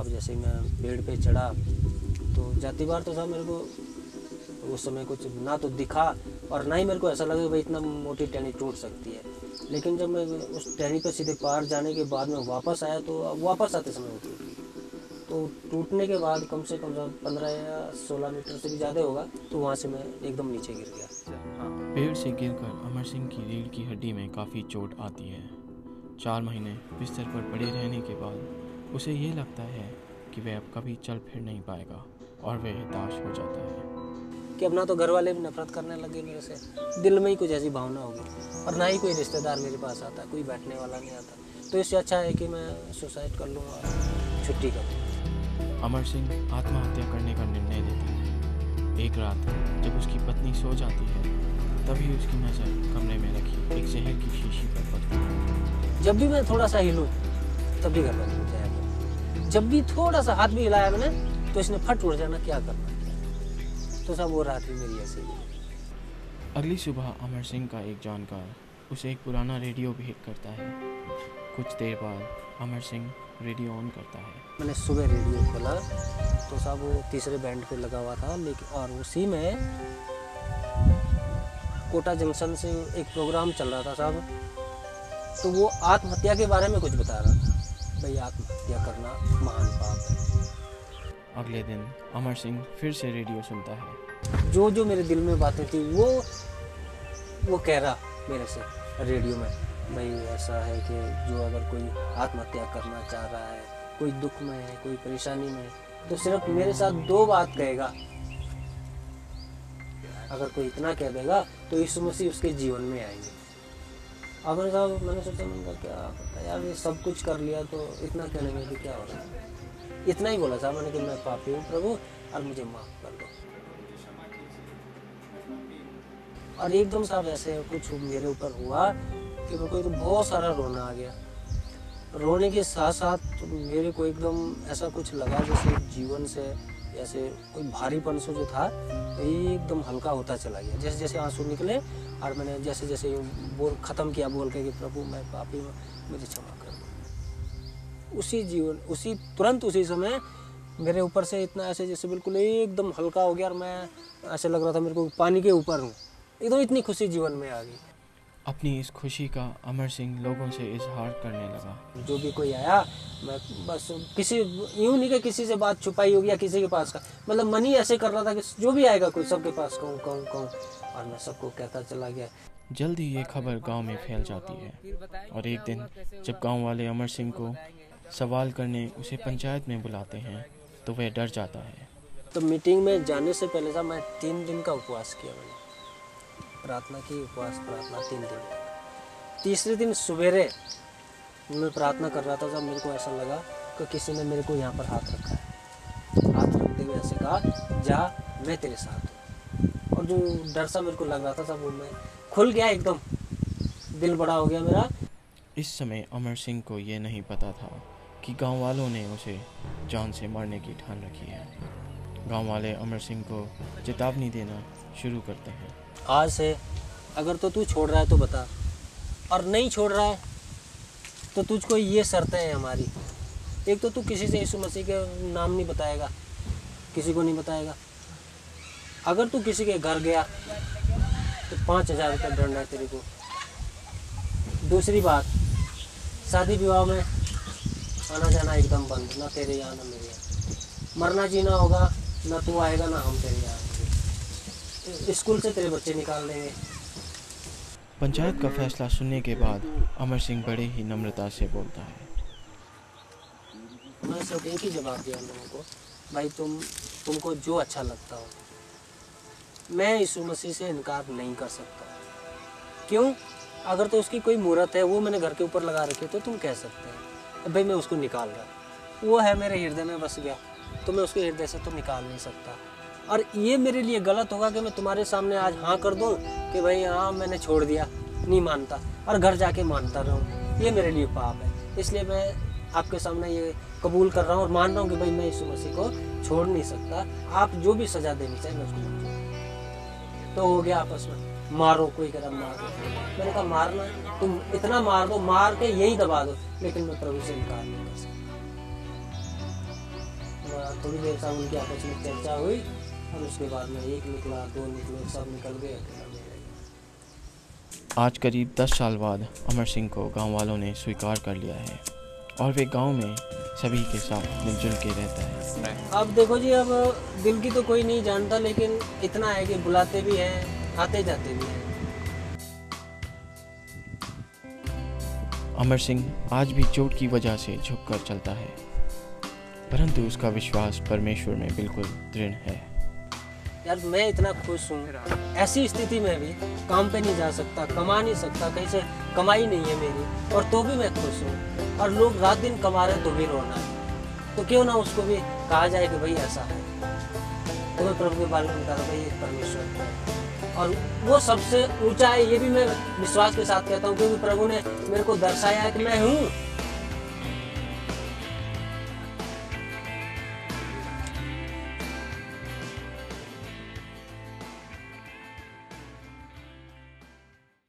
अब जैसे मैं पेड़ पे चढ़ा तो जाती बार तो साहब मेरे को उस समय कुछ ना तो दिखा और ना ही मेरे को ऐसा लगा कि भाई इतना मोटी टहनी टूट सकती है। लेकिन जब मैं उस टहनी पे सीधे पार जाने के बाद में वापस आया तो वापस आते समय वो टूटी। तो टूटने के बाद कम से कम 15 या 16 मीटर से भी ज़्यादा होगा, तो वहाँ से मैं एकदम नीचे गिर गया। पेड़ से गिरकर अमर सिंह की रीढ़ की हड्डी में काफ़ी चोट आती है। 4 महीने बिस्तर पर पड़े रहने के बाद उसे ये लगता है कि वह अब कभी चल फिर नहीं पाएगा और वह हताश हो जाता है कि अब ना तो घर वाले भी नफरत करने लगे मेरे से, दिल में ही कुछ ऐसी भावना होगी और ना ही कोई रिश्तेदार मेरे पास आता, कोई बैठने वाला नहीं आता। तो इससे अच्छा है कि मैं सुसाइड कर लूँ और छुट्टी कर लूँ। अमर सिंह आत्महत्या करने का निर्णय लेता है। एक रात जब उसकी पत्नी सो जाती है तभी उसकी नज़र कमरे में रखी एक जहर की शीशी पर पड़ती है। जब भी मैं थोड़ा सा हिलूँ तभी घर वाले मुझे आया, जब भी थोड़ा सा हाथ भी हिलाया मैंने तो इसने फट उड़ जाना, क्या करना। तो सब वो रात भी मेरी ऐसे ही। अगली सुबह अमर सिंह का एक जानकार उसे एक पुराना रेडियो भेंट करता है। कुछ देर बाद अमर सिंह रेडियो ऑन करता है। मैंने सुबह रेडियो खोला तो साहब वो तीसरे बैंड पे लगा हुआ था, लेकिन और उसी में कोटा जंक्शन से एक प्रोग्राम चल रहा था साहब। तो वो आत्महत्या के बारे में कुछ बता रहा था, भाई आत्महत्या करना महान पाप है। अगले दिन अमर सिंह फिर से रेडियो सुनता है। जो जो मेरे दिल में बातें थी वो कह रहा मेरे से रेडियो में, भाई ऐसा है कि जो अगर कोई आत्महत्या करना चाह रहा है, कोई दुख में है, कोई परेशानी में है, तो सिर्फ मेरे साथ 2 बात कहेगा। अगर कोई इतना कह देगा तो यीशु मसीह उसके जीवन में आएंगे। अब मैंने सोचा, मैंने क्या पता यार, ये सब कुछ कर लिया तो इतना कहने में भी क्या हो रहा है। इतना ही बोला था मैंने कि मैं पापी हूँ प्रभु और मुझे माफ कर दो। और एकदम साहब ऐसे कुछ मेरे ऊपर हुआ कि मेरे को तो बहुत सारा रोना आ गया। रोने के साथ साथ मेरे को एकदम ऐसा कुछ लगा जैसे जीवन से जैसे कोई भारीपन से जो था एकदम हल्का होता चला गया। जैसे जैसे आंसू निकले और मैंने जैसे जैसे बोल ख़त्म किया बोल के कि प्रभु मैं पापी हूँ, मुझे क्षमा कर दो। उसी तुरंत उसी समय मेरे ऊपर से इतना ऐसे जैसे बिल्कुल एकदम हल्का हो गया और मैं ऐसे लग रहा था मेरे को पानी के ऊपर हूँ। एकदम इतनी खुशी जीवन में आ गई। अपनी इस खुशी का अमर सिंह लोगों से इजहार करने लगा। जो भी कोई आया मैं बस किसी यूँ नहीं कि किसी से बात छुपाई होगी या किसी के पास का, मतलब मन ही ऐसे कर रहा था कि जो भी आएगा कोई सबके पास कहूँ और मैं सबको कहता चला गया। जल्द ही ये खबर गांव में फैल जाती है और एक दिन जब गांव वाले अमर सिंह को सवाल करने उसे पंचायत में बुलाते हैं तो वह डर जाता है। तो मीटिंग में जाने से पहले था मैं 3 दिन का उपवास किया, मैंने प्रार्थना की, उपवास प्रार्थना 3 दिन। तीसरे दिन सवेरे मैं प्रार्थना कर रहा था जब मेरे को ऐसा लगा कि किसी ने मेरे को यहाँ पर हाथ रखा है। हाथ रखते हुए ऐसे कहा जा मैं तेरे साथ हूँ। और जो डर सा मेरे को लग रहा था वो मैं खुल गया, एकदम दिल बड़ा हो गया मेरा। इस समय अमर सिंह को ये नहीं पता था कि गांव वालों ने उसे जान से मारने की ठान रखी है। गांव वाले अमर सिंह को चेतावनी देना शुरू करते हैं। आज से अगर तो तू छोड़ रहा है तो बता, और नहीं छोड़ रहा है तो तुझको ये शर्तें हैं हमारी। एक तो तू किसी से यीशु मसीह के नाम नहीं बताएगा, किसी को नहीं बताएगा। अगर तू किसी के घर गया तो 5,000 रुपये दंड है तेरे को। दूसरी बात, शादी विवाह में आना जाना एकदम बंद, ना तेरे यहाँ ना मेरे यहाँ। मरना जीना होगा, ना तू आएगा ना हम तेरे यहाँ आएंगे। स्कूल से तेरे बच्चे निकाल देंगे। पंचायत का फैसला सुनने के बाद अमर सिंह बड़े ही नम्रता से बोलता है। मैं सिर्फ एक ही जवाब दिया लोगों को, भाई तुमको जो अच्छा लगता हो। मैं यीशु मसीह से इनकार नहीं कर सकता। क्यों? अगर तो उसकी कोई मूर्त है, वो मैंने घर के ऊपर लगा रखी, तो तुम कह सकते हैं भाई मैं उसको निकाल रहा, वो है मेरे हृदय में बस गया, तो मैं उसके हृदय से तो निकाल नहीं सकता। और ये मेरे लिए गलत होगा कि मैं तुम्हारे सामने आज हाँ कर दूं कि भाई हाँ मैंने छोड़ दिया, नहीं मानता, और घर जाके मानता रहूं। ये मेरे लिए पाप है। इसलिए मैं आपके सामने ये कबूल कर रहा हूँ और मान रहा हूँ कि भाई मैं यीशु मसीह को छोड़ नहीं सकता। आप जो भी सजा देनी चाहिए मैं उसको दूंगा। तो हो गया आपस में, मारो, कोई कदम मार दो। मैंने कहा मारना, तुम इतना मार दो, मार के यही दबा दो, लेकिन मैं प्रभु से इनकार नहीं कर सकता। थोड़ी देर तक उनकी आपस में चर्चा हुई और उसके बाद में एक निकला, दो निकले, सब निकल गए, अकेला मैं रह गया। आज करीब 10 साल बाद अमर सिंह को गांव वालों ने स्वीकार कर लिया है और वे गांव में सभी के साथ मिलजुल के रहता है। अब देखो जी, अब दिल की तो कोई नहीं जानता, लेकिन इतना है कि बुलाते भी हैं, आते जाते भी हैं। अमर सिंह आज भी चोट की वजह से झुककर चलता है, परंतु उसका विश्वास परमेश्वर में बिल्कुल दृढ़ है। यार मैं इतना खुश हूँ, ऐसी स्थिति में भी काम पे नहीं जा सकता, कमा नहीं सकता, कहीं से कमाई नहीं है मेरी, और तो भी मैं खुश हूँ। और लोग रात दिन कमा रहे तो भी रोना है, तो क्यों ना उसको भी कहा जाए कि भाई ऐसा है, तुम्हें प्रभु के बारे में बता भाई एक परमेश्वर है और वो सबसे ऊंचा है। ये भी मैं विश्वास के साथ कहता हूँ, क्योंकि प्रभु ने मेरे को दर्शाया है कि मैं हूँ